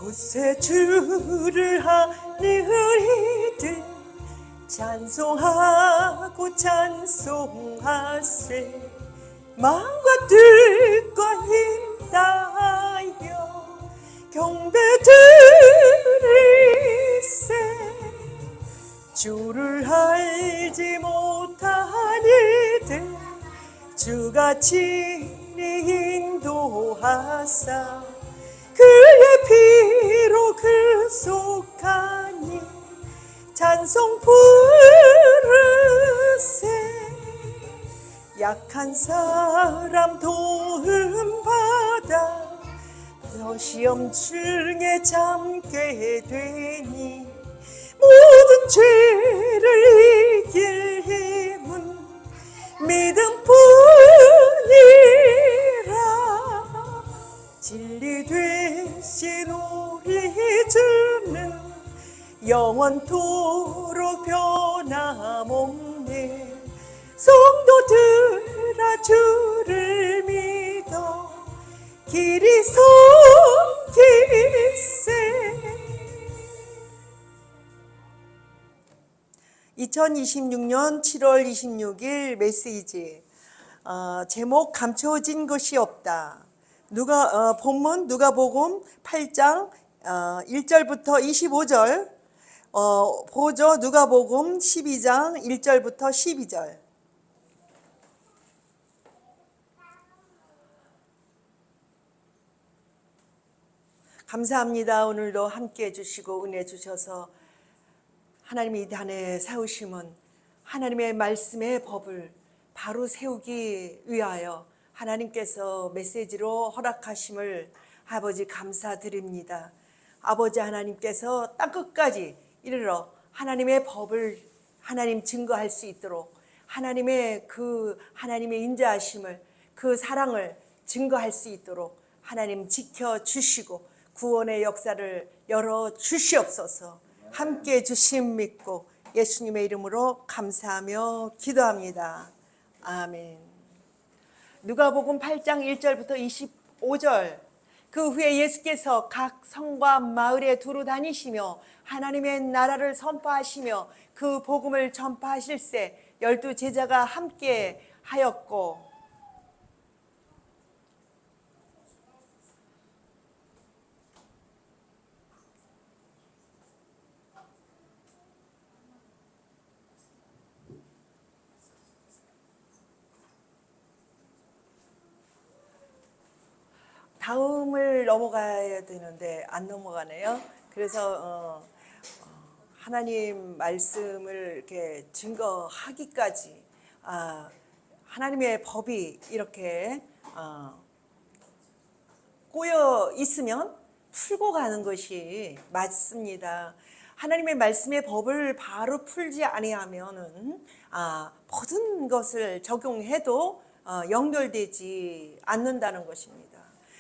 구세주를 하늘이들 찬송하고 찬송하세. 마음과 뜻과 힘 다하여 경배 드리세. 주를 알지 못한 이들 주가 친히 인도하사 그의 피로 급속하니 찬송 부르세. 약한 사람 도움 받아 저 시험중에 참게 되니 모든 죄를 이길 힘은 믿음뿐이라. 진리 되신 우리 주는 영원토록 변함없네. 성도들아 주를 믿어 길이 섬기세. 2026년 7월 26일 메시지 제목 감춰진 것이 없다. 본문 누가복음 8장 1절부터 25절, 보죠. 누가복음 12장 1절부터 12절. 감사합니다. 오늘도 함께 해주시고 은혜 주셔서 하나님이 이 단에 세우심은 하나님의 말씀의 법을 바로 세우기 위하여 하나님께서 메시지로 허락하심을 아버지 감사드립니다. 아버지 하나님께서 땅끝까지 이르러 하나님의 법을 하나님 증거할 수 있도록 하나님의 인자하심을, 그 사랑을 증거할 수 있도록 하나님 지켜주시고 구원의 역사를 열어주시옵소서. 함께해 주심 믿고 예수님의 이름으로 감사하며 기도합니다. 아멘. 누가복음 8장 1절부터 25절. 그 후에 예수께서 각 성과 마을에 두루 다니시며 하나님의 나라를 선포하시며 그 복음을 전파하실새 12 제자가 함께 하였고, 다음을 넘어가야 되는데 안 넘어가네요. 그래서 하나님 말씀을 이렇게 증거하기까지 하나님의 법이 이렇게 꼬여 있으면 풀고 가는 것이 맞습니다. 하나님의 말씀의 법을 바로 풀지 아니하면은 모든 것을 적용해도 연결되지 않는다는 것입니다.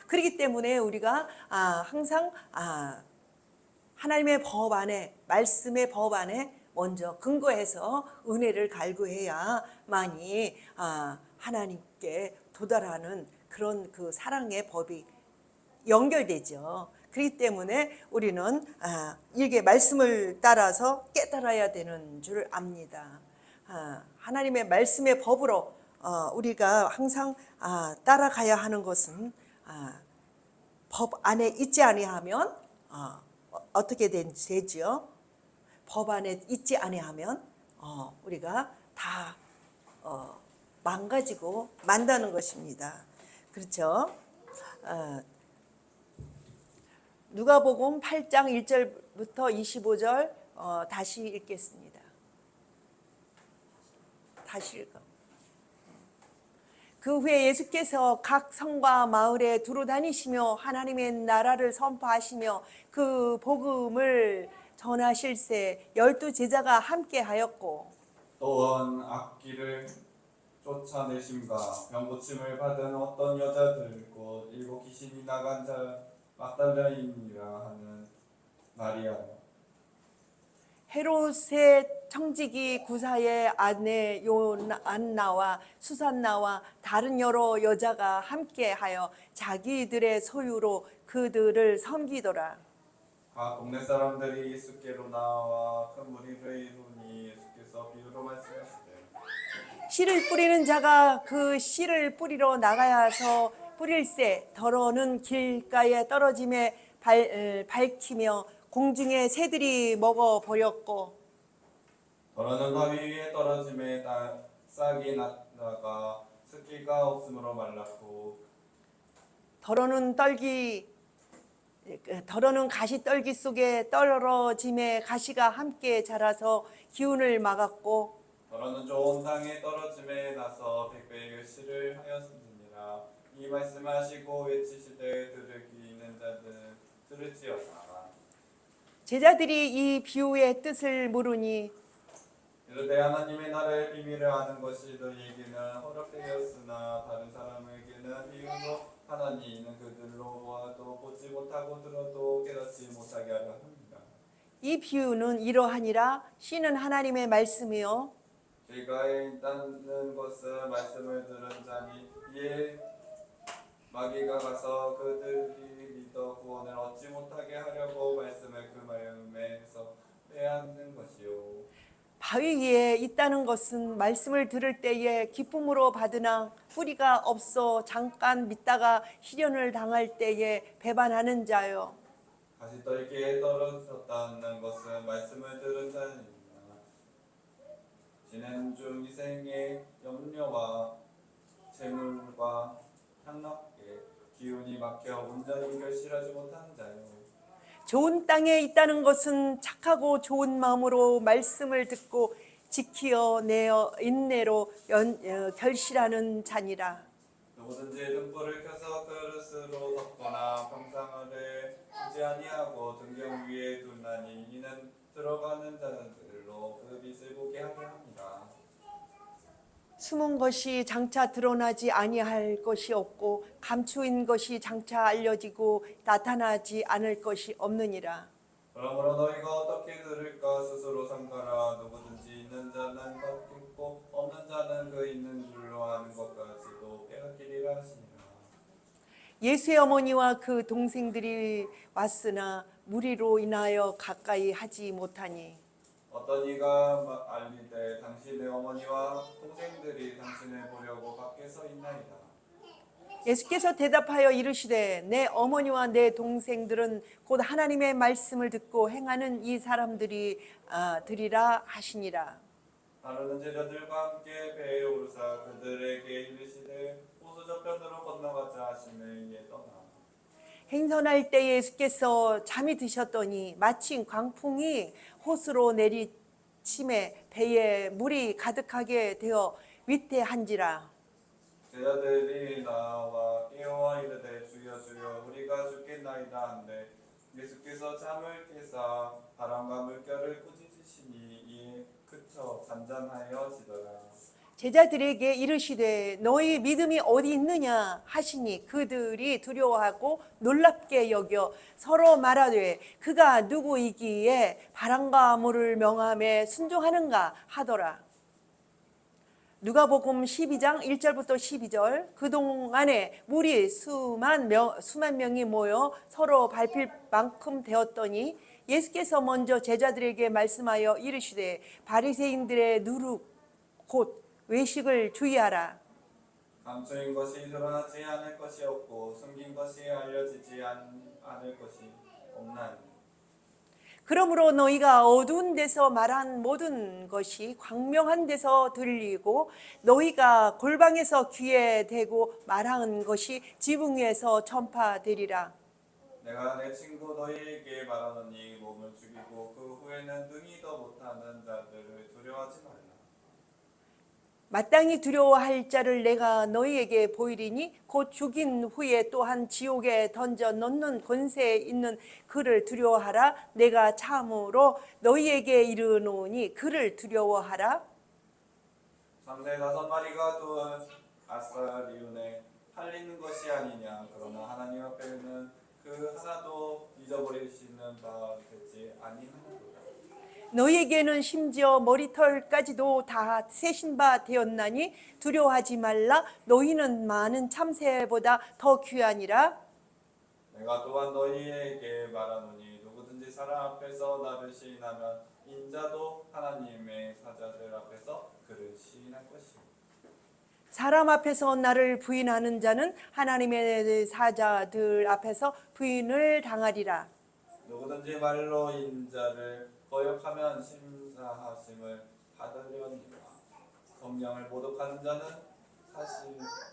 그렇기 때문에 우리가 항상 하나님의 법 안에, 말씀의 법 안에 먼저 근거해서 은혜를 갈구해야만이 하나님께 도달하는 그런 그 사랑의 법이 연결되죠. 그렇기 때문에 우리는 이게 말씀을 따라서 깨달아야 되는 줄 압니다. 하나님의 말씀의 법으로 우리가 항상 따라가야 하는 것은 법 안에 있지 아니하면 어떻게 되죠? 법 안에 있지 아니하면 우리가 다 망가지고 만다는 것입니다. 그렇죠? 누가복음 8장 1절부터 25절 다시 읽겠습니다. 다시 읽어. 그 후에 예수께서 각 성과 마을에 두루 다니시며 하나님의 나라를 선포하시며 그 복음을 전하실새 12 제자가 함께 하였고, 또한 악기를 쫓아내심과 병고침을 받은 어떤 여자들 곧 7 귀신이 나간 자 막달라인이라 하는 마리아, 헤롯의 청지기 구사의 아내 요안나와 수산나와 다른 여러 여자가 함께하여 자기들의 소유로 그들을 섬기더라. 각 동네 사람들이 예수께로 나와 큰 무리를 이루니 예수께서 비유로 말씀하시되 씨를 뿌리는 자가 그 씨를 뿌리러 나가야서 뿌릴새 더러는 길가에 떨어짐에 밝히며 공중의 새들이 먹어 버렸고 더러는 바위 위에 떨어짐에 싹이 났다가 습기가 없으므로 말랐고 더러는 가시 떨기 속에 떨어짐에 가시가 함께 자라서 기운을 막았고 더러는 좋은 땅에 떨어짐에 나서 백배의 씨를 하였느니라. 이 말씀하시고 외치시되 들을 귀 있는 자들은 들을지어다. 제자들이 이 비유의 뜻을 물으니 이르되 하나님의 나라의 비밀을 아는 것이 너희에게는 허락되었으나 다른 사람에게는 비유로 하나니 이는 그들로 보아도 보지 못하고 들어도 깨닫지 못하게 하려 합니다. 이 비유는 이러하니라. 씨는 하나님의 말씀이요 길가에 있다는 것은 말씀을 들은 자니 이에 마귀가 가서 그들이 믿어 구원을 얻지 못하게 하려고 말씀을 그 마음에서 빼앗는 것이요. 바위 위에 있다는 것은 말씀을 들을 때에 기쁨으로 받으나 뿌리가 없어 잠깐 믿다가 시련을 당할 때에 배반하는 자요. 다시 떨기에 떨어졌다는 것은 말씀을 들은 자입니다. 진행 중 이생의 염려와 재물과 향락에 기운이 막혀 온전히 결실하지 못하는 자요. 좋은 땅에 있다는 것은 착하고 좋은 마음으로 말씀을 듣고 지키어 내어 인내로 결실하는 자니라. 누구든지 등불을 켜서 그릇으로 덮거나 평상아래 두지 아니하고 등경 위에 두나니 이는 들어가는 자들로 그 빛을 보게 하려 합니다. 숨은 것이 장차 드러나지 아니할 것이 없고 감추인 것이 장차 알려지고 나타나지 않을 것이 없느니라. 그러므로 너희가 어떻게 들을까 스스로 삼가라. 누구든지 있는 자는 받겠고 없는 자는 그 있는 줄로 아는 것까지도 빼앗기리라 하시니라. 예수의 어머니와 그 동생들이 왔으나 무리로 인하여 가까이 하지 못하니 어떤 이가 알리되 당신의 어머니와 동생들이 당신을 보려고 밖에 서 있나이다. 예수께서 대답하여 이르시되 내 어머니와 내 동생들은 곧 하나님의 말씀을 듣고 행하는 이 사람들이라 하시니라. 다루는 제자들과 함께 배에 오르사 그들에게 이르시되 호수 저편으로 건너가자 하시매 이에 떠나 행선할 때 예수께서 잠이 드셨더니 마침 광풍이 호수로 내리침에 배에 물이 가득하게 되어 위태한지라. 제자들이 나와 깨어와 이르되 주여 주여 우리가 죽겠나이다 한데 예수께서 잠을 깨사 바람과 물결을 꾸짖으시니 이에 그쳐 잔잔하여 지더라. 제자들에게 이르시되 너희 믿음이 어디 있느냐 하시니 그들이 두려워하고 놀랍게 여겨 서로 말하되 그가 누구이기에 바람과 물을 명함에 순종하는가 하더라. 누가복음 12장 1절부터 12절. 그동안에 물이 수만 명이 모여 서로 밟힐 만큼 되었더니 예수께서 먼저 제자들에게 말씀하여 이르시되 바리새인들의 누룩 곧 외식을 주의하라. 감추인 것이 드러나지 않을 것이 없고 숨긴 것이 알려지지 않을 것이 없나니 그러므로 너희가 어두운 데서 말한 모든 것이 광명한 데서 들리고 너희가 골방에서 귀에 대고 말한 것이 지붕 위에서 전파되리라. 내가 내 친구 너희에게 말하노니 몸을 죽이고 그 후에는 능히 더 못하는 자들을 두려워하지 말라. 마땅히 두려워할 자를 내가 너희에게 보이리니 곧 죽인 후에 또한 지옥에 던져 넣는 권세에 있는 그를 두려워하라. 내가 참으로 너희에게 이르노니 그를 두려워하라. 삼세 다섯 마리가 둔 아사리온에 팔리는 것이 아니냐. 그러나 하나님 앞에는 그 하나도 잊어버리시는 바 되지 아니하노라. 너희에게는 심지어 머리털까지도 다 세신 바 되었나니 두려워하지 말라. 너희는 많은 참새보다 더 귀하니라. 내가 또한 너희에게 말하노니 누구든지 사람 앞에서 나를 시인하면 인자도 하나님의 사자들 앞에서 그를 시인할 것이요. 사람 앞에서 나를 부인하는 자는 하나님의 사자들 앞에서 부인을 당하리라. 누구든지 말로 인자를 거역하면 심사하심을 받으려니와 성령을 모독하는 자는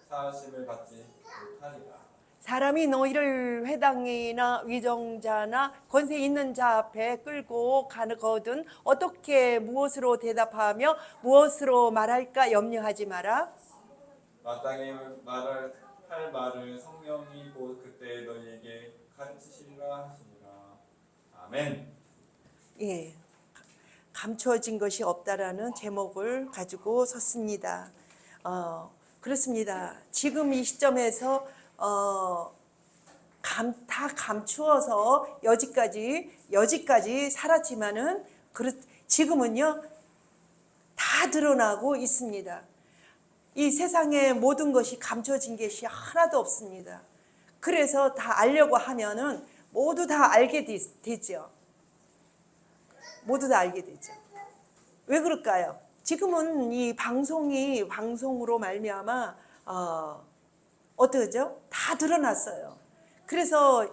사하심을 받지 못하리라. 사람이 너희를 회당이나 위정자나 권세 있는 자 앞에 끌고 가거든 어떻게 무엇으로 대답하며 무엇으로 말할까 염려하지 마라. 마땅히 할 말을 성령이 곧 그때 너희에게 가르치시리라 하시니라. 아멘. 예, 감추어진 것이 없다라는 제목을 가지고 섰습니다. 그렇습니다. 지금 이 시점에서 다 감추어서 여지까지 살았지만은 지금은요 다 드러나고 있습니다. 이 세상의 모든 것이 감춰진 것이 하나도 없습니다. 그래서 다 알려고 하면은 모두 다 알게 되죠. 모두 다 알게 되죠. 왜 그럴까요? 지금은 이 방송으로 말미암아 어떠죠? 다 드러났어요. 그래서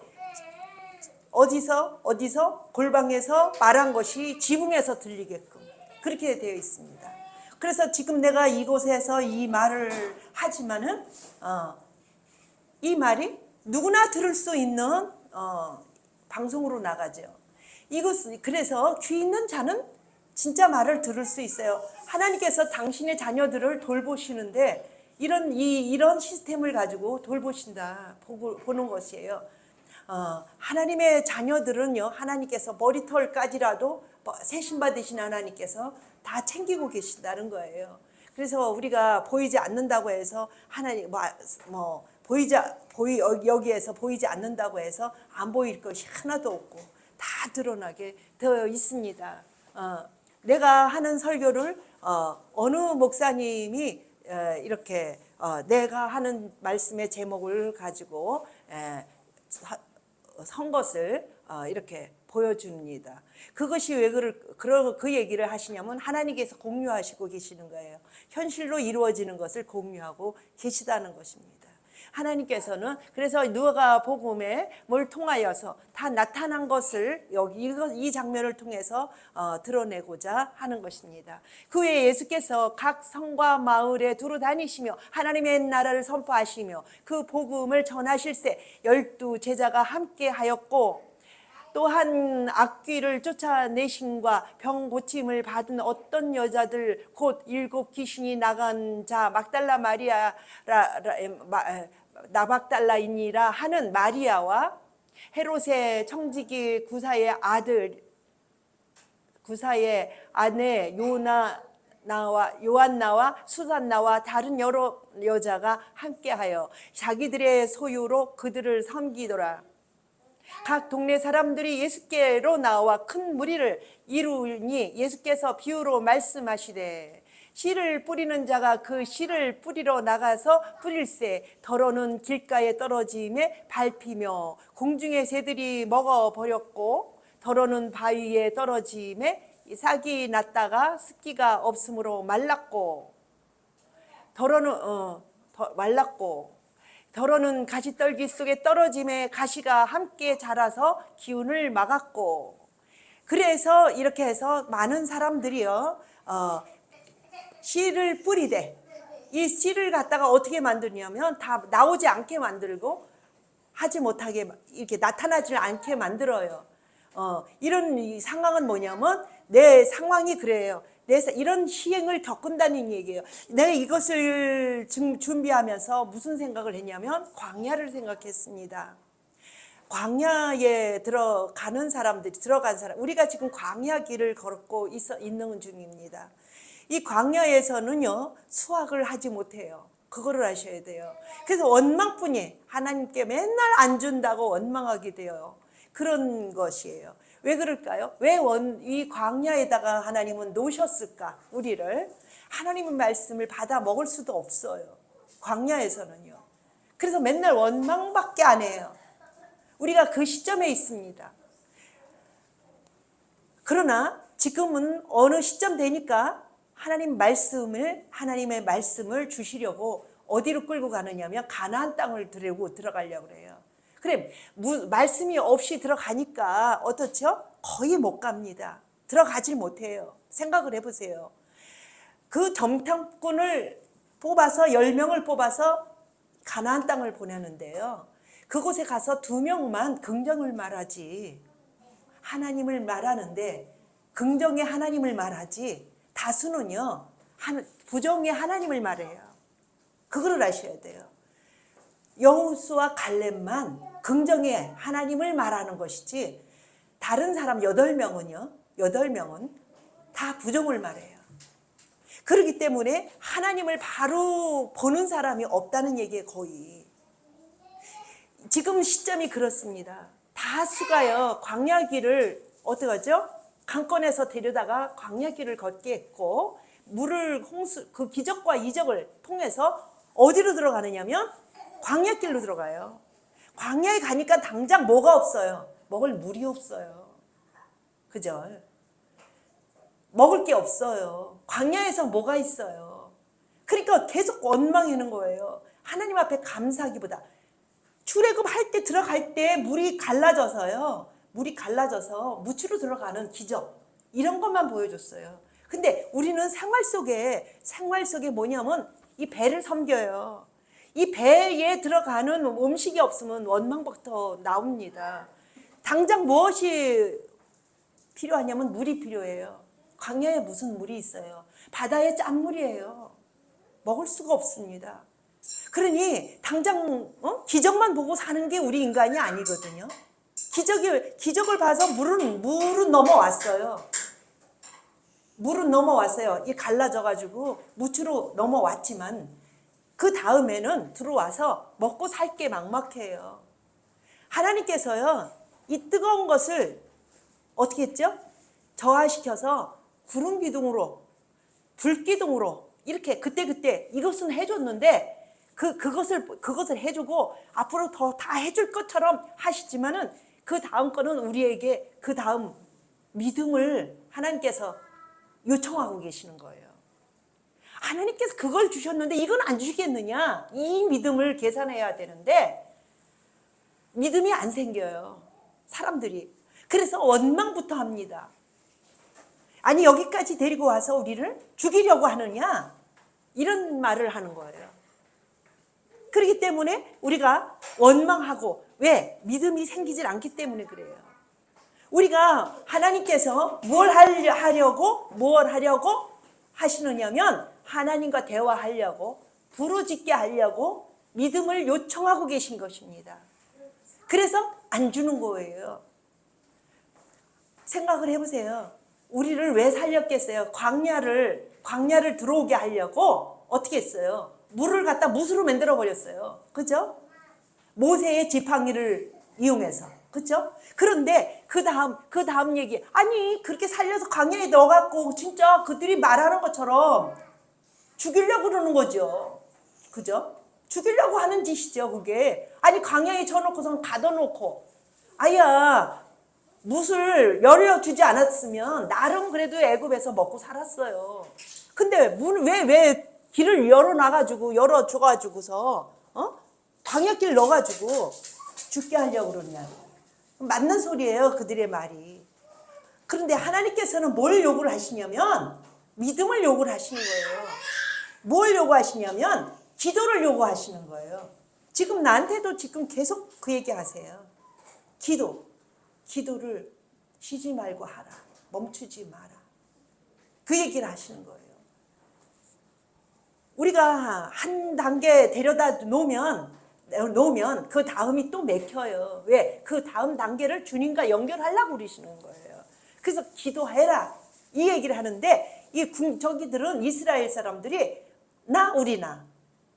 어디서 골방에서 말한 것이 지붕에서 들리게끔 그렇게 되어 있습니다. 그래서 지금 내가 이곳에서 이 말을 하지만은 이 말이 누구나 들을 수 있는 방송으로 나가죠. 그래서 귀 있는 자는 진짜 말을 들을 수 있어요. 하나님께서 당신의 자녀들을 돌보시는데 이런 시스템을 가지고 돌보신다 보는 것이에요. 하나님의 자녀들은요, 하나님께서 머리털까지라도 세신 받으신 하나님께서 다 챙기고 계신다는 거예요. 그래서 우리가 보이지 않는다고 해서 하나님 여기에서 보이지 않는다고 해서 안 보일 것이 하나도 없고 다 드러나게 되어 있습니다. 내가 하는 설교를 어느 목사님이 이렇게 내가 하는 말씀의 제목을 가지고 선 것을 이렇게 보여줍니다. 그것이 왜 그 얘기를 하시냐면 하나님께서 공유하시고 계시는 거예요. 현실로 이루어지는 것을 공유하고 계시다는 것입니다. 하나님께서는 그래서 누가복음에 뭘 통하여서 다 나타난 것을 이 장면을 통해서 드러내고자 하는 것입니다. 그 외에 예수께서 각 성과 마을에 두루 다니시며 하나님의 나라를 선포하시며 그 복음을 전하실세 12 제자가 함께 하였고 또한 악귀를 쫓아내심과 병 고침을 받은 어떤 여자들 곧 7 귀신이 나간 자 막달라 나박달라이니라 하는 마리아와 헤롯의 청지기 구사의 아내 요한나와 수산나와 다른 여러 여자가 함께하여 자기들의 소유로 그들을 섬기더라. 각 동네 사람들이 예수께로 나와 큰 무리를 이루니 예수께서 비유로 말씀하시되 씨를 뿌리는 자가 그 씨를 뿌리러 나가서 뿌릴새 더러는 길가에 떨어짐에 밟히며 공중의 새들이 먹어버렸고 더러는 바위에 떨어짐에 싹이 났다가 습기가 없으므로 말랐고 더러는 가시떨기 속에 떨어짐에 가시가 함께 자라서 기운을 막았고 그래서 이렇게 해서 많은 사람들이요 씨를 뿌리되 이 씨를 갖다가 어떻게 만드냐면 다 나오지 않게 만들고 하지 못하게 이렇게 나타나지 않게 만들어요. 이런 이 상황은 뭐냐면 내 상황이 그래요. 이런 시행을 겪는다는 얘기예요. 내가 이것을 준비하면서 무슨 생각을 했냐면 광야를 생각했습니다. 광야에 들어간 사람, 우리가 지금 광야 길을 걸고 있는 중입니다. 이 광야에서는요, 수확을 하지 못해요. 그거를 아셔야 돼요. 그래서 원망뿐이에요. 하나님께 맨날 안 준다고 원망하게 돼요. 그런 것이에요. 왜 그럴까요? 왜 이 광야에다가 하나님은 놓으셨을까? 우리를 하나님의 말씀을 받아 먹을 수도 없어요. 광야에서는요. 그래서 맨날 원망밖에 안 해요. 우리가 그 시점에 있습니다. 그러나 지금은 어느 시점 되니까 하나님의 말씀을 주시려고 어디로 끌고 가느냐면 가나안 땅을 들고 들어가려고 그래요. 그래, 말씀이 없이 들어가니까 어떻죠? 거의 못 갑니다. 들어가질 못해요. 생각을 해보세요. 그 정탐꾼을 뽑아서 10명을 뽑아서 가나안 땅을 보내는데요. 그곳에 가서 2명만 긍정을 말하지, 하나님을 말하는데 긍정의 하나님을 말하지, 다수는요 부정의 하나님을 말해요. 그거를 아셔야 돼요. 여호수아 갈렙만 긍정의 하나님을 말하는 것이지, 다른 사람 8명은 다 부정을 말해요. 그렇기 때문에 하나님을 바로 보는 사람이 없다는 얘기예요. 거의 지금 시점이 그렇습니다. 다수가요 광야길을 어떻게 하죠? 강권에서 데려다가 광야길을 걷게 했고, 물을 그 기적과 이적을 통해서 어디로 들어가느냐면 광야길로 들어가요. 광야에 가니까 당장 뭐가 없어요? 먹을 물이 없어요. 그죠? 먹을 게 없어요. 광야에서 뭐가 있어요? 그러니까 계속 원망하는 거예요. 하나님 앞에 감사하기보다 출애굽할 때 들어갈 때 물이 갈라져서 무치로 들어가는 기적, 이런 것만 보여줬어요. 근데 우리는 생활 속에 뭐냐면 이 배를 섬겨요. 이 배에 들어가는 음식이 없으면 원망부터 나옵니다. 당장 무엇이 필요하냐면 물이 필요해요. 광야에 무슨 물이 있어요? 바다에 짠물이에요. 먹을 수가 없습니다. 그러니 당장 기적만 보고 사는 게 우리 인간이 아니거든요. 기적을 봐서 물은 넘어왔어요. 이 갈라져가지고 무추로 넘어왔지만 그 다음에는 들어와서 먹고 살 게 막막해요. 하나님께서요 이 뜨거운 것을 어떻게 했죠? 저하시켜서 구름 기둥으로, 불 기둥으로 이렇게 그때 이것은 해줬는데 그것을 해주고 앞으로 더 다 해줄 것처럼 하시지만은 그 다음 거는 우리에게 그 다음 믿음을 하나님께서 요청하고 계시는 거예요. 하나님께서 그걸 주셨는데 이건 안 주시겠느냐? 이 믿음을 계산해야 되는데 믿음이 안 생겨요. 사람들이. 그래서 원망부터 합니다. 아니 여기까지 데리고 와서 우리를 죽이려고 하느냐? 이런 말을 하는 거예요. 그렇기 때문에 우리가 원망하고, 왜? 믿음이 생기질 않기 때문에 그래요. 우리가 하나님께서 뭘 하려고 하시느냐면 하나님과 대화하려고, 부르짖게 하려고 믿음을 요청하고 계신 것입니다. 그래서 안 주는 거예요. 생각을 해보세요. 우리를 왜 살렸겠어요? 광야를 들어오게 하려고 어떻게 했어요? 물을 갖다 못으로 만들어 버렸어요. 그죠? 모세의 지팡이를 이용해서. 그죠? 그런데 그 다음 얘기, 아니 그렇게 살려서 광야에 넣어갖고 진짜 그들이 말하는 것처럼 죽이려고 그러는 거죠. 그죠? 죽이려고 하는 짓이죠 그게. 아니 광야에 쳐놓고선 가둬놓고, 아야 뭇을 열어주지 않았으면 나름 그래도 애굽에서 먹고 살았어요. 근데 왜 길을 열어줘가지고서 광야길 넣어가지고 죽게 하려고 그러냐고. 맞는 소리예요 그들의 말이. 그런데 하나님께서는 뭘 요구를 하시냐면 믿음을 요구를 하시는 거예요. 뭘 요구하시냐면 기도를 요구하시는 거예요. 지금 나한테도 지금 계속 그 얘기 하세요. 기도를 쉬지 말고 하라. 멈추지 마라. 그 얘기를 하시는 거예요. 우리가 한 단계 데려다 놓으면 그 다음이 또 맥혀요. 왜? 그 다음 단계를 주님과 연결하려고 그러시는 거예요. 그래서 기도해라 이 얘기를 하는데, 저기들은 이스라엘 사람들이 우리나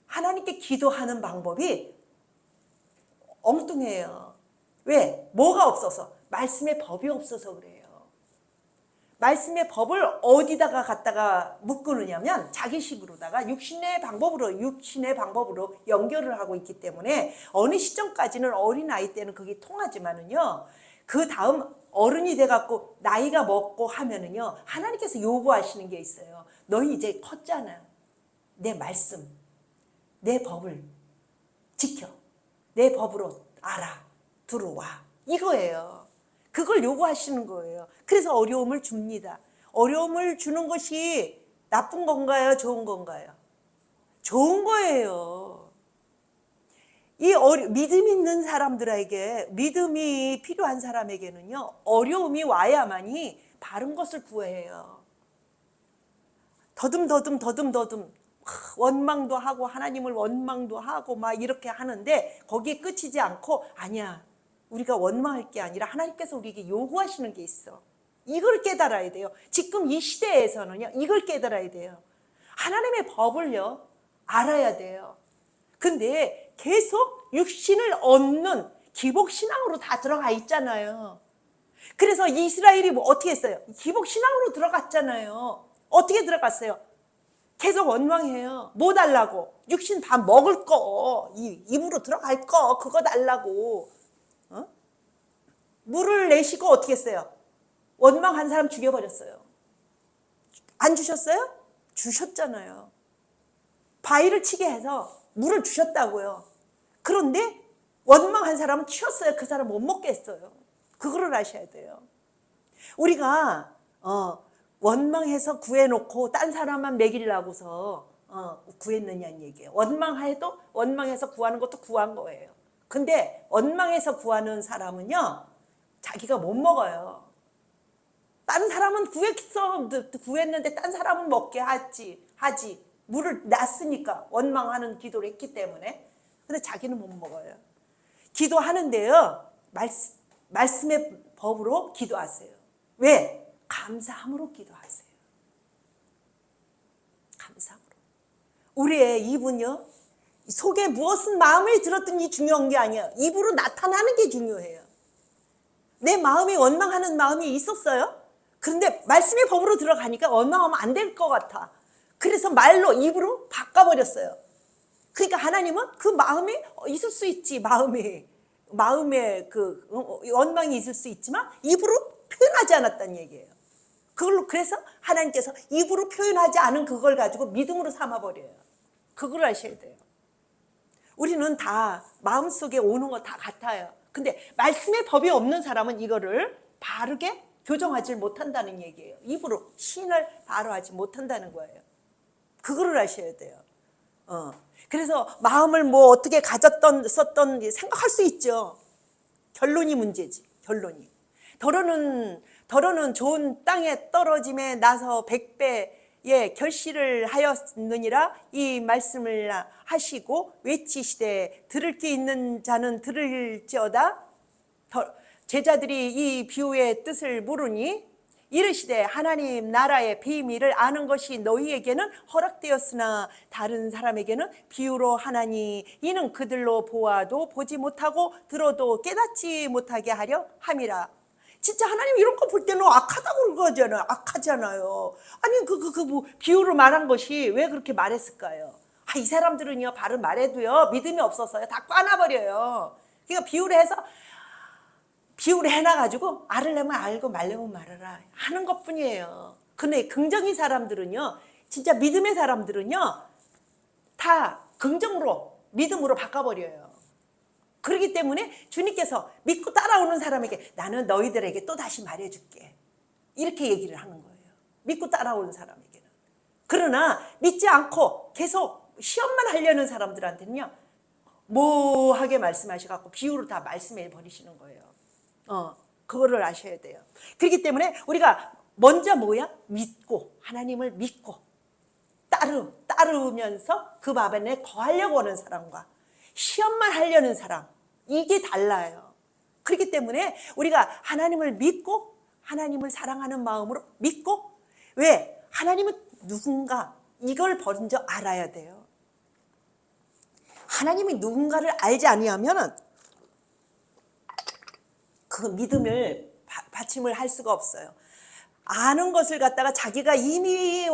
하나님께 기도하는 방법이 엉뚱해요. 왜? 뭐가 없어서? 말씀의 법이 없어서 그래요. 말씀의 법을 어디다가 갖다가 묶으느냐면 자기식으로다가 육신의 방법으로 연결을 하고 있기 때문에 어느 시점까지는 어린아이 때는 그게 통하지만은요, 그 다음 어른이 돼갖고 나이가 먹고 하면은요, 하나님께서 요구하시는 게 있어요. 너희 이제 컸잖아. 내 말씀, 내 법을 지켜. 내 법으로 알아. 들어와. 이거예요. 그걸 요구하시는 거예요. 그래서 어려움을 줍니다. 어려움을 주는 것이 나쁜 건가요? 좋은 건가요? 좋은 거예요. 믿음 있는 사람들에게, 믿음이 필요한 사람에게는요, 어려움이 와야만이 바른 것을 구해요. 더듬 원망도 하고 하나님을 원망도 하고 막 이렇게 하는데 거기에 끝이지 않고, 아니야, 우리가 원망할 게 아니라 하나님께서 우리에게 요구하시는 게 있어. 이걸 깨달아야 돼요. 지금 이 시대에서는요, 이걸 깨달아야 돼요. 하나님의 법을요, 알아야 돼요. 근데 계속 육신을 얻는 기복신앙으로 다 들어가 있잖아요. 그래서 이스라엘이 어떻게 했어요? 기복신앙으로 들어갔잖아요. 어떻게 들어갔어요? 계속 원망해요. 뭐 달라고? 육신 밥 먹을 거, 입으로 들어갈 거, 그거 달라고. 물을 내시고 어떻게 했어요? 원망한 사람 죽여버렸어요. 안 주셨어요? 주셨잖아요. 바위를 치게 해서 물을 주셨다고요. 그런데 원망한 사람은 치웠어요. 그 사람 못 먹게 했어요. 그거를 아셔야 돼요. 우리가 원망해서 구해놓고 딴 사람만 먹이려고서 구했느냐는 얘기예요. 원망해서 구하는 것도 구한 거예요. 근데 원망해서 구하는 사람은요, 자기가 못 먹어요. 딴 사람은 구했는데 딴 사람은 먹게 하지. 물을 놨으니까, 원망하는 기도를 했기 때문에. 근데 자기는 못 먹어요. 기도하는데요, 말씀의 법으로 기도하세요. 왜? 감사함으로 기도하세요. 감사함으로. 우리의 입은요, 속에 무엇은 마음을 들었더니 중요한 게 아니에요. 입으로 나타나는 게 중요해요. 내 마음이 원망하는 마음이 있었어요. 그런데 말씀의 법으로 들어가니까 원망하면 안 될 것 같아. 그래서 말로, 입으로 바꿔버렸어요. 그러니까 하나님은 그 마음이 있을 수 있지. 마음에 그 원망이 있을 수 있지만 입으로 표현하지 않았다는 얘기예요. 그래서 하나님께서 입으로 표현하지 않은 그걸 가지고 믿음으로 삼아버려요. 그걸 아셔야 돼요. 우리는 다 마음속에 오는 거 다 같아요. 근데 말씀의 법이 없는 사람은 이거를 바르게 교정하지 못한다는 얘기예요. 입으로 신을 바로 하지 못한다는 거예요. 그거를 아셔야 돼요. 그래서 마음을 뭐 어떻게 가졌던 썼던 생각할 수 있죠. 결론이 문제지. 결론이. 더러는 좋은 땅에 떨어짐에 나서 100배의 결실을 하였느니라, 이 말씀을 하시고 외치시되 들을 귀 있는 자는 들을지어다. 제자들이 이 비유의 뜻을 모르니 이르시되 하나님 나라의 비밀을 아는 것이 너희에게는 허락되었으나 다른 사람에게는 비유로 하나니 이는 그들로 보아도 보지 못하고 들어도 깨닫지 못하게 하려 함이라. 진짜 하나님 이런 거 볼 때는 악하다고 그러잖아요. 악하잖아요. 아니 뭐 비유로 말한 것이 왜 그렇게 말했을까요? 이 사람들은요, 바로 말해도요 믿음이 없어서요 다 꽈나버려요. 그러니까 비유를 해놔가지고 알으려면 알고 말려면 말아라 하는 것뿐이에요. 근데 긍정의 사람들은요, 진짜 믿음의 사람들은요 다 긍정으로, 믿음으로 바꿔버려요. 그렇기 때문에 주님께서 믿고 따라오는 사람에게 나는 너희들에게 또 다시 말해줄게, 이렇게 얘기를 하는 거예요. 믿고 따라오는 사람에게는. 그러나 믿지 않고 계속 시험만 하려는 사람들한테는요, 뭐하게 말씀하셔갖고 비유를 다 말씀해 버리시는 거예요. 그거를 아셔야 돼요. 그렇기 때문에 우리가 먼저 뭐야? 믿고, 하나님을 믿고 따르면서 그 밥 안에 거하려고 하는 사람과 시험만 하려는 사람, 이게 달라요. 그렇기 때문에 우리가 하나님을 믿고 하나님을 사랑하는 마음으로 믿고, 왜? 하나님은 누군가, 이걸 먼저 알아야 돼요. 하나님이 누군가를 알지 아니하면 그 믿음을 받침을 할 수가 없어요. 아는 것을 갖다가 자기가 이미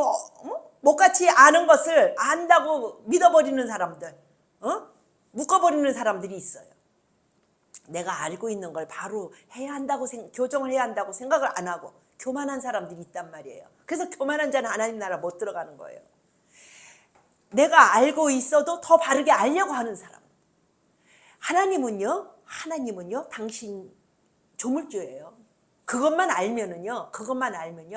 못같이 아는 것을 안다고 믿어버리는 사람들, 묶어버리는 사람들이 있어요. 내가 알고 있는 걸 바로 해야 한다고 교정을 해야 한다고 생각을 안 하고 교만한 사람들이 있단 말이에요. 그래서 교만한 자는 하나님 나라 못 들어가는 거예요. 내가 알고 있어도 더 바르게 알려고 하는 사람. 하나님은요 당신 조물주예요. 그것만 알면은요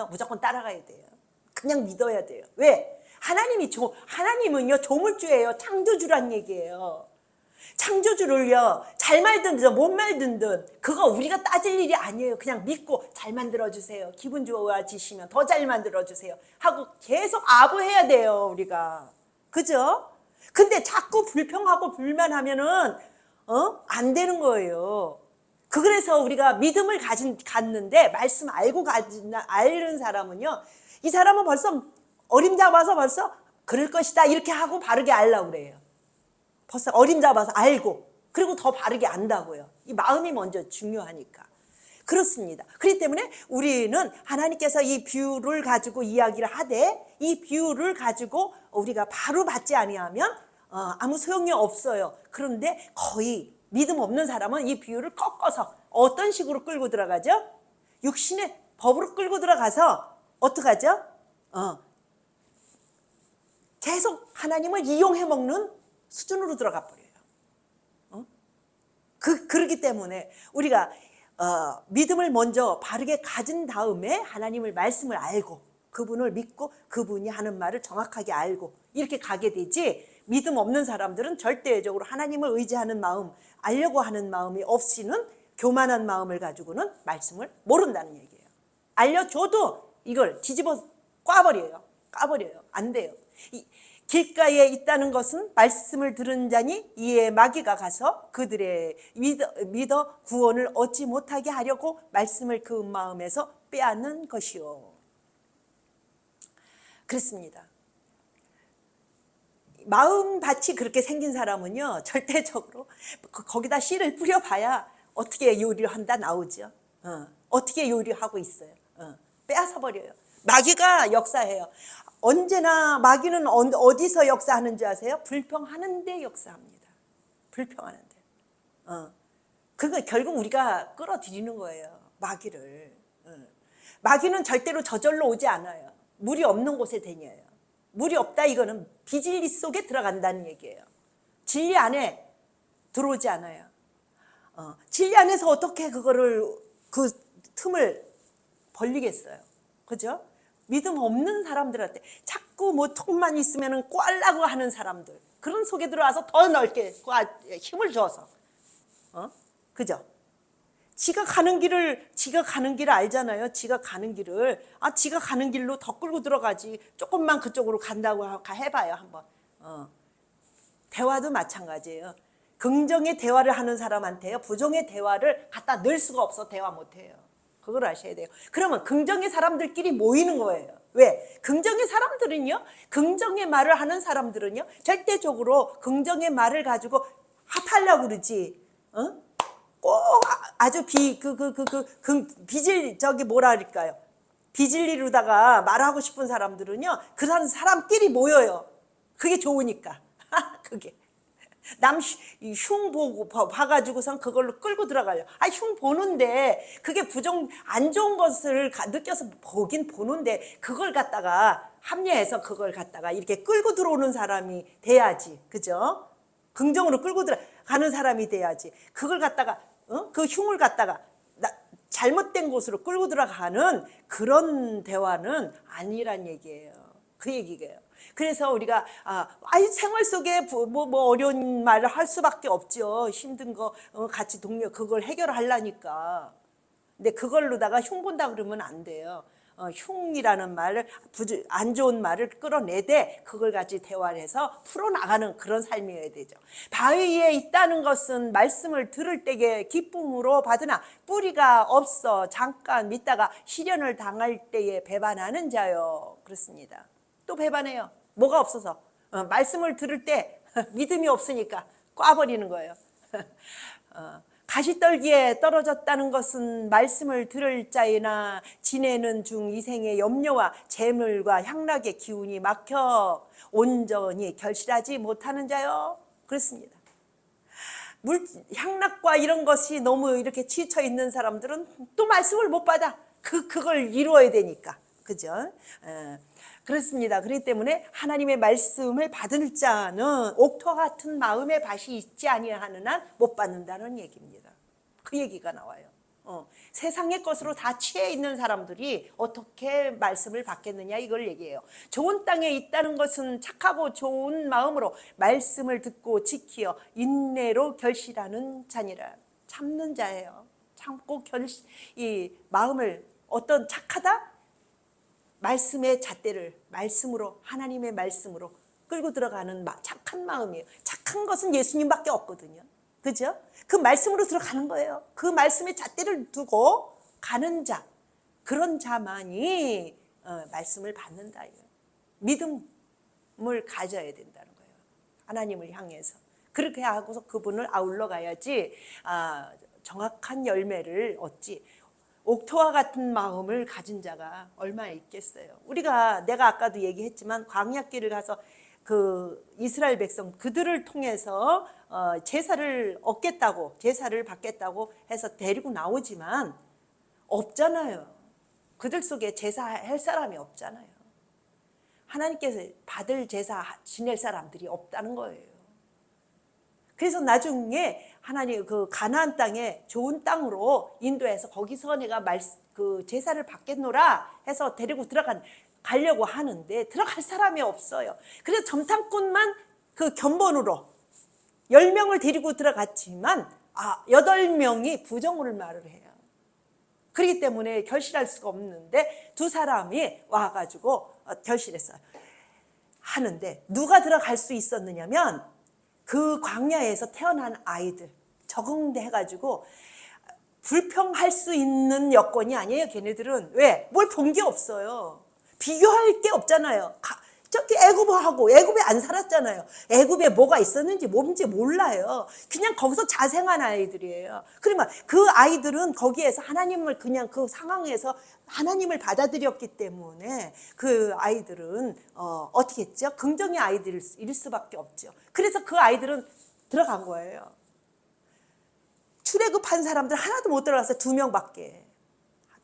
무조건 따라가야 돼요. 그냥 믿어야 돼요. 왜? 하나님은요 조물주예요. 창조주란 얘기예요. 창조주를요 잘 말든 못 말든 그거 우리가 따질 일이 아니에요. 그냥 믿고 잘 만들어주세요. 기분 좋아지시면 더 잘 만들어주세요 하고 계속 아부해야 돼요 우리가. 그죠? 근데 자꾸 불평하고 불만하면은 안 되는 거예요. 그래서 우리가 믿음을 갖는데 말씀 알고 아는 사람은요 이 사람은 벌써 어림잡아서 벌써 그럴 것이다 이렇게 하고 바르게 알려고 그래요. 벌써 어림잡아서 알고 그리고 더 바르게 안다고요. 이 마음이 먼저 중요하니까. 그렇습니다. 그렇기 때문에 우리는 하나님께서 이 비유를 가지고 이야기를 하되 이 비유를 가지고 우리가 바로 받지 아니하면 아무 소용이 없어요. 그런데 거의 믿음 없는 사람은 이 비유를 꺾어서 어떤 식으로 끌고 들어가죠? 육신의 법으로 끌고 들어가서 어떡하죠? 계속 하나님을 이용해 먹는 수준으로 들어가 버려요. 그렇기 때문에 우리가 믿음을 먼저 바르게 가진 다음에 하나님을 말씀을 알고 그분을 믿고 그분이 하는 말을 정확하게 알고 이렇게 가게 되지, 믿음 없는 사람들은 절대적으로 하나님을 의지하는 마음, 알려고 하는 마음이 없이는 교만한 마음을 가지고는 말씀을 모른다는 얘기예요. 알려줘도 이걸 뒤집어 까버려요. 안 돼요. 길가에 있다는 것은 말씀을 들은 자니 이에 마귀가 가서 그들의 믿어 구원을 얻지 못하게 하려고 말씀을 그 마음에서 빼앗는 것이요. 그렇습니다. 마음밭이 그렇게 생긴 사람은요 절대적으로 거기다 씨를 뿌려봐야 어떻게 요리를 한다 나오죠. 어떻게 요리하고 있어요. 빼앗아 버려요. 마귀가 역사해요. 언제나 마귀는 어디서 역사하는 줄 아세요? 불평하는 데 역사합니다. 불평하는 데. 그거 결국 우리가 끌어들이는 거예요. 마귀를. 마귀는 절대로 저절로 오지 않아요. 물이 없는 곳에 다녀요. 물이 없다 이거는 비진리 속에 들어간다는 얘기예요. 진리 안에 들어오지 않아요. 진리 안에서 어떻게 그 틈을 벌리겠어요. 그죠? 믿음 없는 사람들한테 자꾸 뭐 톡만 있으면 꽈려고 하는 사람들, 그런 속에 들어와서 더 넓게 힘을 줘서 그죠? 지가 가는 길을 알잖아요. 지가 가는 길로 더 끌고 들어가지. 조금만 그쪽으로 간다고 해봐요 한번. 대화도 마찬가지예요. 긍정의 대화를 하는 사람한테요 부정의 대화를 갖다 넣을 수가 없어. 대화 못해요. 그걸 아셔야 돼요. 그러면 긍정의 사람들끼리 모이는 거예요. 왜? 긍정의 사람들은요, 긍정의 말을 하는 사람들은요 절대적으로 긍정의 말을 가지고 합하려고 그러지. 꼭 아주 비질리로다가 말하고 싶은 사람들은요 그 사람끼리 모여요. 그게 좋으니까. 그게 남 흉 보고 봐가지고선 그걸로 끌고 들어가려. 흉 보는데 그게 안 좋은 것을 느껴서 보긴 보는데 그걸 갖다가 합리해서 그걸 갖다가 이렇게 끌고 들어오는 사람이 돼야지. 그죠? 긍정으로 끌고 들어가는 사람이 돼야지. 그걸 갖다가 그 흉을 갖다가 잘못된 곳으로 끌고 들어가는 그런 대화는 아니란 얘기예요. 그 얘기예요. 그래서 우리가 생활 속에 뭐 어려운 말을 할 수밖에 없죠. 힘든 거 같이 그걸 해결하려니까. 근데 그걸로다가 흉 본다 그러면 안 돼요. 흉이라는 말을 안 좋은 말을 끌어내되 그걸 같이 대화를 해서 풀어나가는 그런 삶이어야 되죠. 바위에 있다는 것은 말씀을 들을 때에 기쁨으로 받으나 뿌리가 없어 잠깐 믿다가 시련을 당할 때에 배반하는 자요. 그렇습니다. 또 배반해요. 뭐가 없어서. 말씀을 들을 때 믿음이 없으니까 꽈버리는 거예요. 가시떨기에 떨어졌다는 것은 말씀을 들을 자이나 지내는 중 이생의 염려와 재물과 향락의 기운이 막혀 온전히 결실하지 못하는 자요. 그렇습니다. 향락과 이런 것이 너무 이렇게 치쳐 있는 사람들은 또 말씀을 못 받아. 그걸 이루어야 되니까. 그죠? 그렇습니다. 그렇기 때문에 하나님의 말씀을 받을 자는 옥토 같은 마음의 밭이 있지 아니하는 한 못 받는다는 얘기입니다. 그 얘기가 나와요. 세상의 것으로 다 취해 있는 사람들이 어떻게 말씀을 받겠느냐 이걸 얘기해요. 좋은 땅에 있다는 것은 착하고 좋은 마음으로 말씀을 듣고 지키어 인내로 결실하는 자니라. 참는 자예요. 참고 이 마음을 어떤 착하다? 말씀의 잣대를 말씀으로 하나님의 말씀으로 끌고 들어가는 착한 마음이에요. 착한 것은 예수님밖에 없거든요. 그죠? 그 말씀으로 들어가는 거예요. 그 말씀의 잣대를 두고 가는 자, 그런 자만이 말씀을 받는다. 믿음을 가져야 된다는 거예요. 하나님을 향해서. 그렇게 하고서 그분을 아울러 가야지 정확한 열매를 얻지. 옥토와 같은 마음을 가진 자가 얼마나 있겠어요. 내가 아까도 얘기했지만 광야길을 가서 그 이스라엘 백성 그들을 통해서 제사를 얻겠다고 제사를 받겠다고 해서 데리고 나오지만 없잖아요. 그들 속에 제사할 사람이 없잖아요. 하나님께서 받을 제사 지낼 사람들이 없다는 거예요. 그래서 나중에 하나님 그 가나안 땅에 좋은 땅으로 인도해서 거기서 내가 그 제사를 받겠노라 해서 데리고 가려고 하는데 들어갈 사람이 없어요. 그래서 점탕꾼만 그 견본으로 10명을 데리고 들어갔지만 8명이 부정을 말을 해요. 그렇기 때문에 결실할 수가 없는데 두 사람이 와가지고 결실했어요. 하는데 누가 들어갈 수 있었느냐면 그 광야에서 태어난 아이들 적응돼가지고 불평할 수 있는 여건이 아니에요. 걔네들은 왜? 뭘 본 게 없어요. 비교할 게 없잖아요. 저기 애굽에 안 살았잖아요. 애굽에 뭐가 있었는지 뭔지 몰라요. 그냥 거기서 자생한 아이들이에요. 그러면 그 아이들은 거기에서 하나님을 그냥 그 상황에서 하나님을 받아들였기 때문에 그 아이들은 어떻게 했죠? 긍정의 아이들일 수밖에 없죠. 그래서 그 아이들은 들어간 거예요. 출애굽한 사람들 하나도 못 들어가서 2명밖에.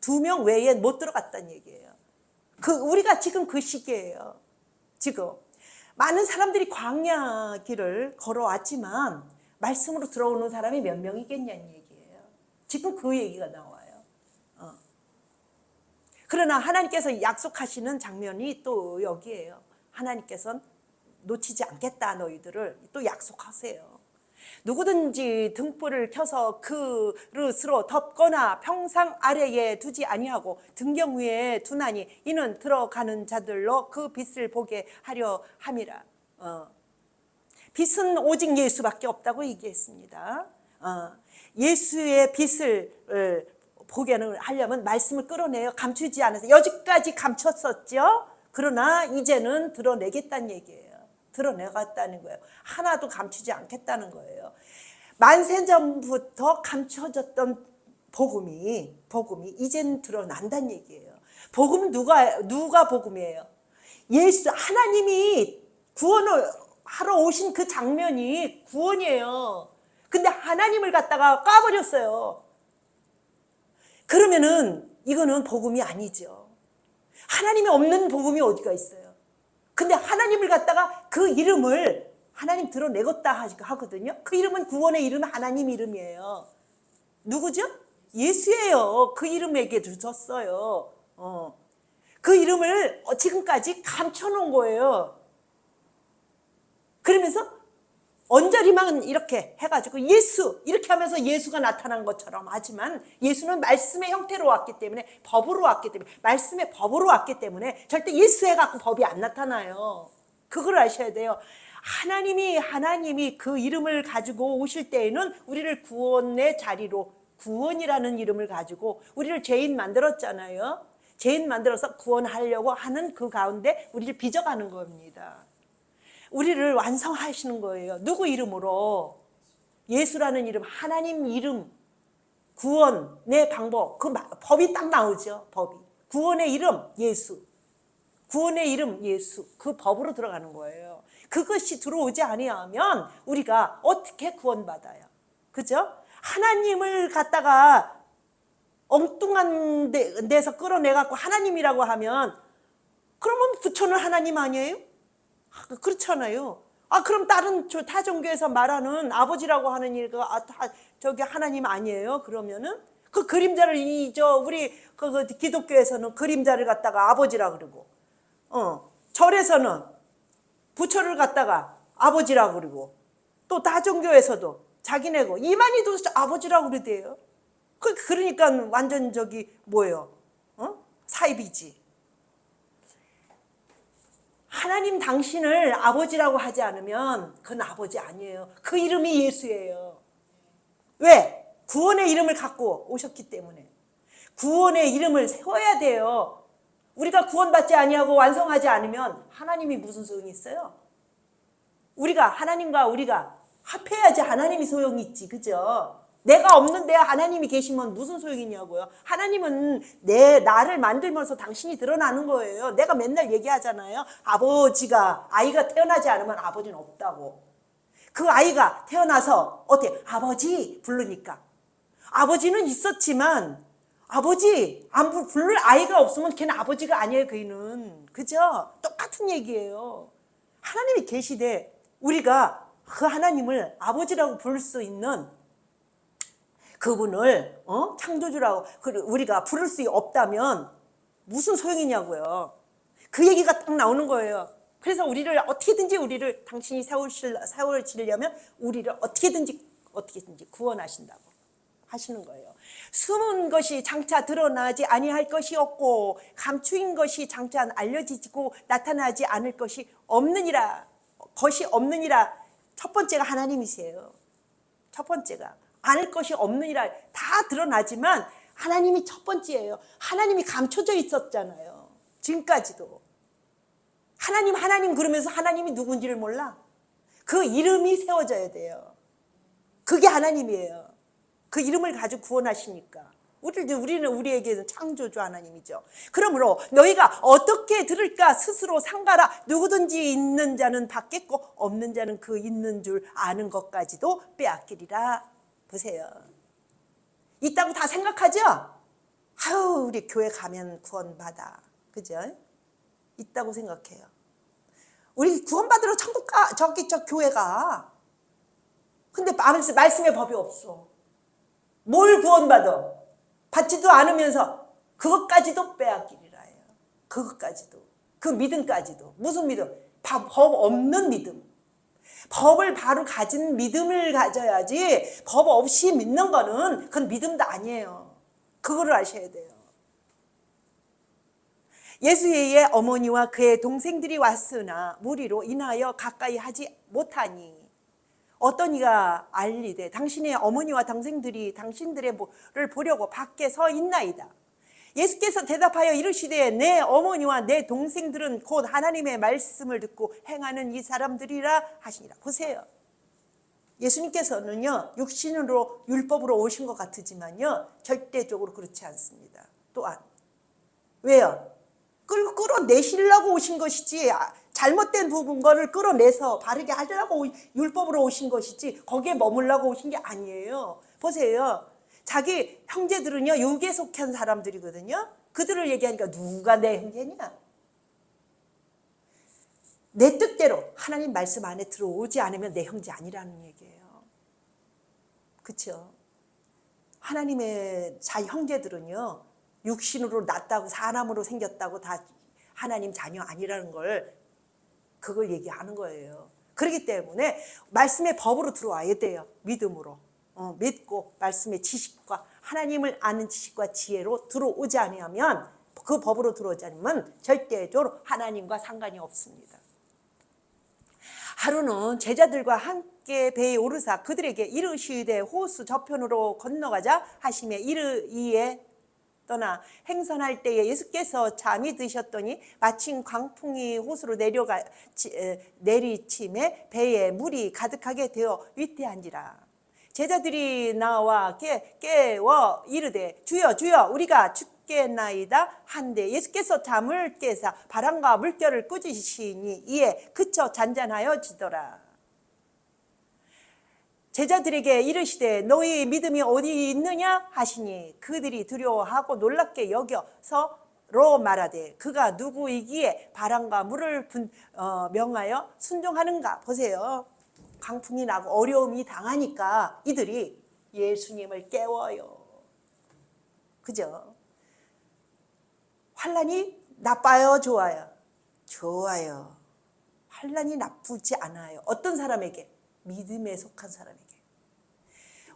2명 외에 못 들어갔다는 얘기예요. 우리가 지금 그 시기예요. 지금 많은 사람들이 광야 길을 걸어왔지만 말씀으로 들어오는 사람이 몇 명이겠냐는 얘기예요. 지금 그 얘기가 나와요. 그러나 하나님께서 약속하시는 장면이 또 여기에요. 하나님께서는 놓치지 않겠다 너희들을 또 약속하세요. 누구든지 등불을 켜서 그릇으로 덮거나 평상 아래에 두지 아니하고 등경 위에 두나니 이는 들어가는 자들로 그 빛을 보게 하려 함이라. 빛은 오직 예수밖에 없다고 얘기했습니다. 예수의 빛을 보게 하려면 말씀을 끌어내요. 감추지 않아서 여지까지 감췄었죠. 그러나 이제는 드러내겠다는 얘기예요. 드러내겠다는 거예요. 하나도 감추지 않겠다는 거예요. 만세전부터 감춰졌던 복음이 이젠 드러난다는 얘기예요. 복음은 누가 복음이에요? 예수, 하나님이 구원을 하러 오신 그 장면이 구원이에요. 근데 하나님을 갖다가 까버렸어요. 그러면은 이거는 복음이 아니죠. 하나님이 없는 복음이 어디가 있어요? 근데 하나님을 갖다가 그 이름을 하나님 드러내겠다 하거든요. 그 이름은 구원의 이름은 하나님 이름이에요. 누구죠? 예수예요. 그 이름에게 주셨어요. 그 이름을 지금까지 감춰놓은 거예요. 그러면서 언저리만 이렇게 해가지고 예수 이렇게 하면서 예수가 나타난 것처럼 하지만 예수는 말씀의 형태로 왔기 때문에 법으로 왔기 때문에 말씀의 법으로 왔기 때문에 절대 예수 해갖고 법이 안 나타나요. 그걸 아셔야 돼요. 하나님이 그 이름을 가지고 오실 때에는 우리를 구원의 자리로 구원이라는 이름을 가지고 우리를 죄인 만들었잖아요. 죄인 만들어서 구원하려고 하는 그 가운데 우리를 빚어가는 겁니다. 우리를 완성하시는 거예요. 누구 이름으로? 예수라는 이름, 하나님 이름, 구원의 방법, 그 법이 딱 나오죠. 법이. 구원의 이름 예수. 구원의 이름 예수. 그 법으로 들어가는 거예요. 그것이 들어오지 아니하면 우리가 어떻게 구원받아요? 그죠? 하나님을 갖다가 엉뚱한 데서 끌어내갖고 하나님이라고 하면 그러면 부처는 하나님 아니에요? 그렇잖아요. 그럼 다른 타종교에서 말하는 아버지라고 하는 일가 저기 하나님 아니에요? 그러면은 그 그림자를 우리 그 기독교에서는 그림자를 갖다가 아버지라 그러고, 절에서는 부처를 갖다가 아버지라 그러고, 또 다종교에서도 자기네고 이만희도 아버지라고 그러대요. 그러니까 완전 저기 뭐예요? 사입이지. 하나님 당신을 아버지라고 하지 않으면 그건 아버지 아니에요. 그 이름이 예수예요. 왜? 구원의 이름을 갖고 오셨기 때문에. 구원의 이름을 세워야 돼요. 우리가 구원받지 아니하고 완성하지 않으면 하나님이 무슨 소용이 있어요? 하나님과 우리가 합해야지 하나님이 소용이 있지, 그죠? 내가 없는데 하나님이 계시면 무슨 소용이 있냐고요. 하나님은 나를 만들면서 당신이 드러나는 거예요. 내가 맨날 얘기하잖아요. 아이가 태어나지 않으면 아버지는 없다고. 그 아이가 태어나서 어때? 아버지 부르니까. 아버지는 있었지만 아버지 안 부를 아이가 없으면 걔는 아버지가 아니에요. 그이는. 그죠? 똑같은 얘기예요. 하나님이 계시되 우리가 그 하나님을 아버지라고 부를 수 있는 그분을 창조주라고 우리가 부를 수 없다면 무슨 소용이냐고요. 그 얘기가 딱 나오는 거예요. 그래서 우리를 당신이 세우시려면 우리를 어떻게든지 구원하신다고 하시는 거예요. 숨은 것이 장차 드러나지 아니할 것이 없고 감추인 것이 장차 알려지고 나타나지 않을 것이 없느니라. 첫 번째가 하나님이세요. 첫 번째가 않을 것이 없느니라. 다 드러나지만 하나님이 첫 번째예요. 하나님이 감춰져 있었잖아요. 지금까지도. 하나님 그러면서 하나님이 누군지를 몰라. 그 이름이 세워져야 돼요. 그게 하나님이에요. 그 이름을 가지고 구원하시니까. 우리는 우리에게는 창조주 하나님이죠. 그러므로 너희가 어떻게 들을까 스스로 상가라. 누구든지 있는 자는 받겠고 없는 자는 그 있는 줄 아는 것까지도 빼앗기리라. 보세요. 있다고 다 생각하죠? 우리 교회 가면 구원받아. 그죠? 있다고 생각해요. 우리 구원받으러 천국 가, 저 교회 가. 근데 말씀의 법이 없어. 뭘 구원받아? 받지도 않으면서 그것까지도 빼앗기리라요. 그것까지도. 그 믿음까지도. 무슨 믿음? 법 없는 믿음. 법을 바로 가진 믿음을 가져야지 법 없이 믿는 거는 그건 믿음도 아니에요. 그거를 아셔야 돼요. 예수의 어머니와 그의 동생들이 왔으나 무리로 인하여 가까이 하지 못하니 어떤 이가 알리되 당신의 어머니와 동생들이 당신들의 를 보려고 밖에 서 있나이다. 예수께서 대답하여 이르시되 내 어머니와 내 동생들은 곧 하나님의 말씀을 듣고 행하는 이 사람들이라 하시니라. 보세요. 예수님께서는요 육신으로 율법으로 오신 것 같으지만요 절대적으로 그렇지 않습니다. 또한 왜요? 끌어내시려고 오신 것이지 잘못된 부분을 끌어내서 바르게 하려고 율법으로 오신 것이지 거기에 머물려고 오신 게 아니에요. 보세요. 자기 형제들은요 육에 속한 사람들이거든요. 그들을 얘기하니까 누가 내 형제냐? 내 뜻대로 하나님 말씀 안에 들어오지 않으면 내 형제 아니라는 얘기예요. 그렇죠? 하나님의 형제들은요 육신으로 났다고 사람으로 생겼다고 다 하나님 자녀 아니라는 그걸 얘기하는 거예요. 그렇기 때문에 말씀의 법으로 들어와야 돼요. 믿음으로. 믿고 말씀의 지식과 하나님을 아는 지식과 지혜로 들어오지 않으면 그 법으로 들어오지 않으면 절대적으로 하나님과 상관이 없습니다. 하루는 제자들과 함께 배에 오르사 그들에게 이르시되 호수 저편으로 건너가자 하시매 이에 떠나 행선할 때에 예수께서 잠이 드셨더니 마침 광풍이 호수로 내리침에 배에 물이 가득하게 되어 위태한지라. 제자들이 나와 깨워 이르되 주여 주여 우리가 죽겠나이다 한데 예수께서 잠을 깨사 바람과 물결을 꾸짖으시니 이에 그쳐 잔잔하여지더라. 제자들에게 이르시되 너희 믿음이 어디 있느냐 하시니 그들이 두려워하고 놀랍게 여겨서로 말하되 그가 누구이기에 바람과 물을 명하여 순종하는가. 보세요. 강풍이 나고 어려움이 당하니까 이들이 예수님을 깨워요. 그죠? 환난이 나빠요, 좋아요? 좋아요. 환난이 나쁘지 않아요. 어떤 사람에게? 믿음에 속한 사람에게.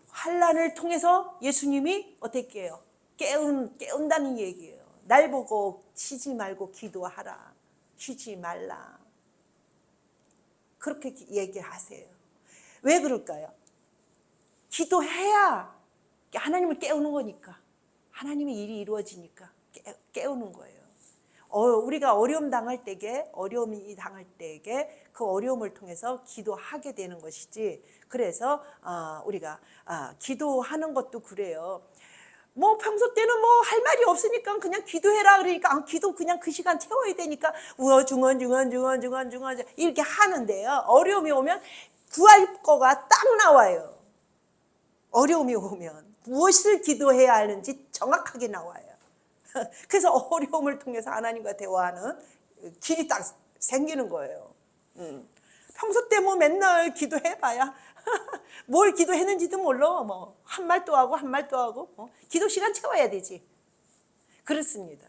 환난을 통해서 예수님이 어떻게 해요? 깨운다는 얘기예요. 날 보고 쉬지 말고 기도하라. 쉬지 말라. 그렇게 얘기하세요. 왜 그럴까요? 기도해야 하나님을 깨우는 거니까. 하나님의 일이 이루어지니까 깨우는 거예요. 우리가 어려움이 당할 때에 그 어려움을 통해서 기도하게 되는 것이지. 그래서 우리가 기도하는 것도 그래요. 뭐 평소 때는 뭐 할 말이 없으니까 그냥 기도해라 그러니까 기도 그냥 그 시간 채워야 되니까 중원 이렇게 하는데요. 어려움이 오면 구할 거가 딱 나와요. 어려움이 오면 무엇을 기도해야 하는지 정확하게 나와요. 그래서 어려움을 통해서 하나님과 대화하는 길이 딱 생기는 거예요. 평소 때 뭐 맨날 기도해봐야 뭘 기도했는지도 몰라. 뭐 한 말도 하고 한 말도 하고 기도 시간 채워야 되지. 그렇습니다.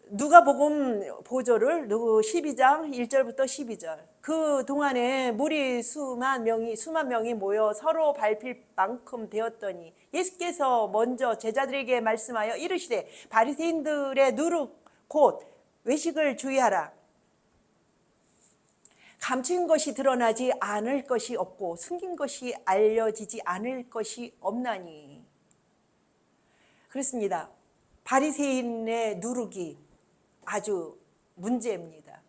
누가복음 보조를 12장 1절부터 12절. 그 동안에 무리 수만 명이 모여 서로 밟힐 만큼 되었더니 예수께서 먼저 제자들에게 말씀하여 이르시되 바리새인들의 누룩 곧 외식을 주의하라. 감춘 것이 드러나지 않을 것이 없고 숨긴 것이 알려지지 않을 것이 없나니. 그렇습니다. 바리새인의 누룩이 아주 문제입니다.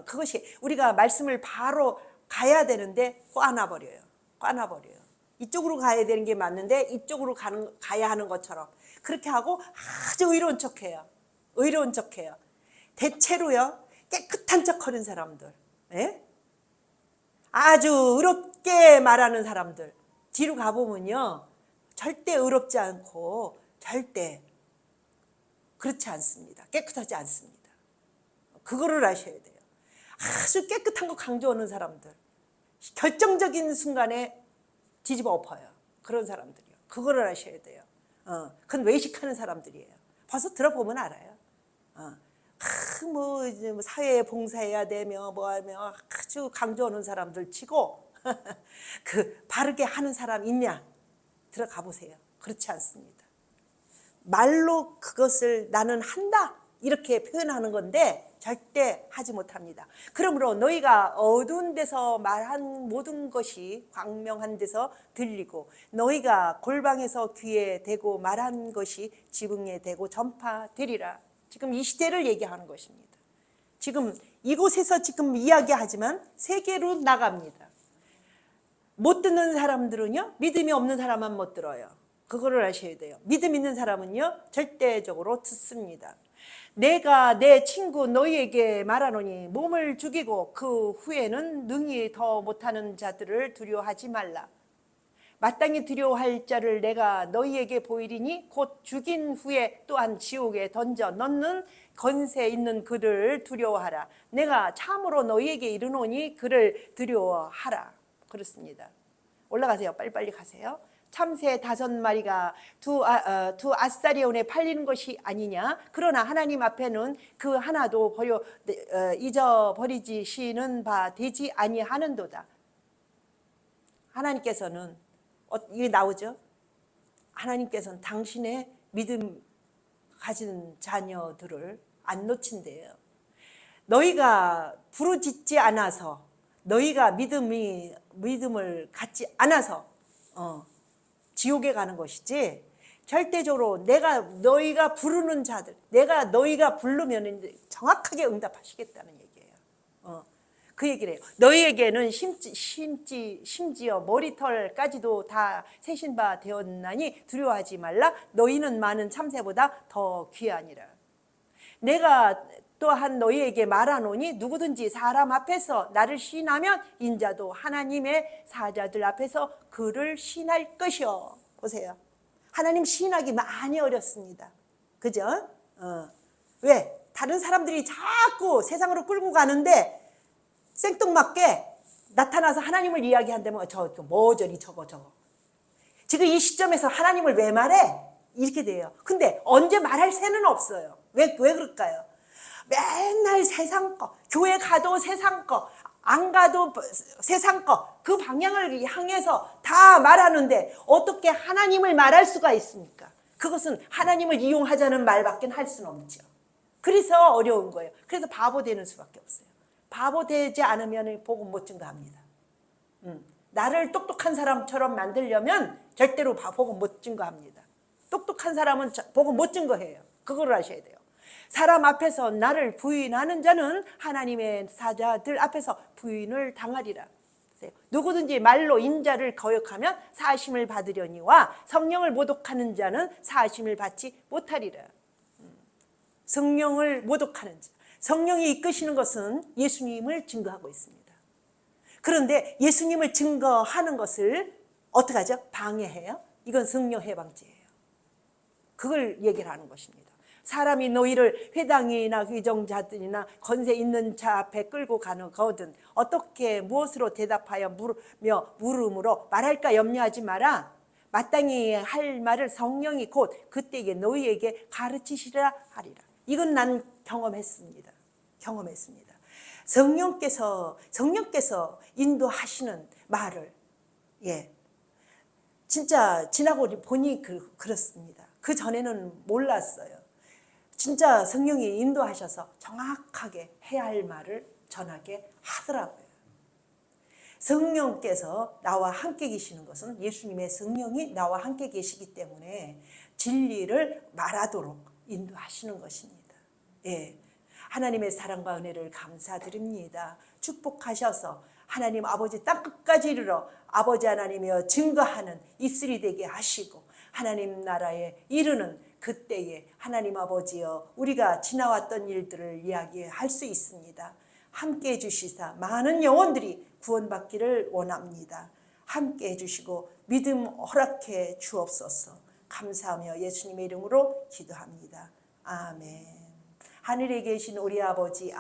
그것이 우리가 말씀을 바로 가야 되는데 꽈놔버려요. 이쪽으로 가야 되는 게 맞는데 이쪽으로 가야 하는 것처럼 그렇게 하고 아주 의로운 척해요. 대체로요 깨끗한 척하는 사람들, 예? 아주 의롭게 말하는 사람들 뒤로 가보면요 절대 의롭지 않고 절대 그렇지 않습니다. 깨끗하지 않습니다. 그거를 아셔야 돼요. 아주 깨끗한 거 강조하는 사람들 결정적인 순간에 뒤집어 엎어요. 그런 사람들이요. 그거를 아셔야 돼요. 그건 외식하는 사람들이에요. 벌써 들어보면 알아요. 뭐 이제 사회에 봉사해야 되며 뭐하며 아주 강조하는 사람들 치고 그 바르게 하는 사람 있냐? 들어가 보세요. 그렇지 않습니다. 말로 그것을 나는 한다 이렇게 표현하는 건데 절대 하지 못합니다. 그러므로 너희가 어두운 데서 말한 모든 것이 광명한 데서 들리고 너희가 골방에서 귀에 대고 말한 것이 지붕에 대고 전파되리라. 지금 이 시대를 얘기하는 것입니다. 지금 이곳에서 지금 이야기하지만 세계로 나갑니다. 못 듣는 사람들은요 믿음이 없는 사람만 못 들어요. 그거를 아셔야 돼요. 믿음 있는 사람은요 절대적으로 듣습니다. 내가 내 친구 너희에게 말하노니 몸을 죽이고 그 후에는 능히 더 못하는 자들을 두려워하지 말라. 마땅히 두려워할 자를 내가 너희에게 보이리니 곧 죽인 후에 또한 지옥에 던져 넣는 권세 있는 그를 두려워하라. 내가 참으로 너희에게 이르노니 그를 두려워하라. 그렇습니다. 올라가세요. 빨리빨리 가세요. 참새 5마리가 두 아사리온에 팔리는 것이 아니냐. 그러나 하나님 앞에는 그 하나도 잊어버리지시는 바 되지 아니하는도다. 하나님께서는 이게 나오죠. 하나님께서는 당신의 믿음 가진 자녀들을 안 놓친대요. 너희가 부르짖지 않아서 너희가 믿음을 갖지 않아서 지옥에 가는 것이지 절대적으로 너희가 부르는 자들 너희가 부르면 정확하게 응답하시겠다는 얘기예요. 그 얘기를 해요. 너희에게는 심지어 머리털까지도 다 세신 바 되었나니 두려워하지 말라. 너희는 많은 참새보다 더 귀하니라. 내가 또한 너희에게 말하노니 누구든지 사람 앞에서 나를 시인하면 인자도 하나님의 사자들 앞에서 그를 시인할 것이요. 보세요. 하나님 시인하기 많이 어렵습니다. 그죠? 왜? 다른 사람들이 자꾸 세상으로 끌고 가는데 생뚱맞게 나타나서 하나님을 이야기한다면 저리 저거. 지금 이 시점에서 하나님을 왜 말해? 이렇게 돼요. 근데 언제 말할 새는 없어요. 왜 그럴까요? 맨날 세상 거, 교회 가도 세상 거, 안 가도 세상 거, 그 방향을 향해서 다 말하는데 어떻게 하나님을 말할 수가 있습니까? 그것은 하나님을 이용하자는 말밖에 할 수는 없죠. 그래서 어려운 거예요. 그래서 바보 되는 수밖에 없어요. 바보 되지 않으면 복음 못 증거합니다. 나를 똑똑한 사람처럼 만들려면 절대로 복음 못 증거합니다. 똑똑한 사람은 복음 못 증거해요. 그걸 아셔야 돼요. 사람 앞에서 나를 부인하는 자는 하나님의 사자들 앞에서 부인을 당하리라. 누구든지 말로 인자를 거역하면 사심을 받으려니와 성령을 모독하는 자는 사심을 받지 못하리라. 성령을 모독하는 자, 성령이 이끄시는 것은 예수님을 증거하고 있습니다. 그런데 예수님을 증거하는 것을 어떻게 하죠? 방해해요? 이건 성령 해방죄예요. 그걸 얘기를 하는 것입니다. 사람이 너희를 회당이나 위정자들이나 권세 있는 자 앞에 끌고 가거든 어떻게 무엇으로 대답하여 물음으로 말할까 염려하지 마라. 마땅히 할 말을 성령이 곧 그때에 너희에게 가르치시라 하리라. 이건 난 경험했습니다. 성령께서 인도하시는 말을 진짜 지나고 보니 그렇습니다. 그 전에는 몰랐어요. 진짜 성령이 인도하셔서 정확하게 해야 할 말을 전하게 하더라고요. 성령께서 나와 함께 계시는 것은 예수님의 성령이 나와 함께 계시기 때문에 진리를 말하도록 인도하시는 것입니다. 하나님의 사랑과 은혜를 감사드립니다. 축복하셔서 하나님 아버지 땅끝까지 이르러 아버지 하나님이여 증거하는 입술이 되게 하시고 하나님 나라에 이르는 그때에 하나님 아버지여 우리가 지나왔던 일들을 이야기할 수 있습니다. 함께해 주시사 많은 영혼들이 구원받기를 원합니다. 함께해 주시고 믿음 허락해 주옵소서. 감사하며 예수님의 이름으로 기도합니다. 아멘. 하늘에 계신 우리 아버지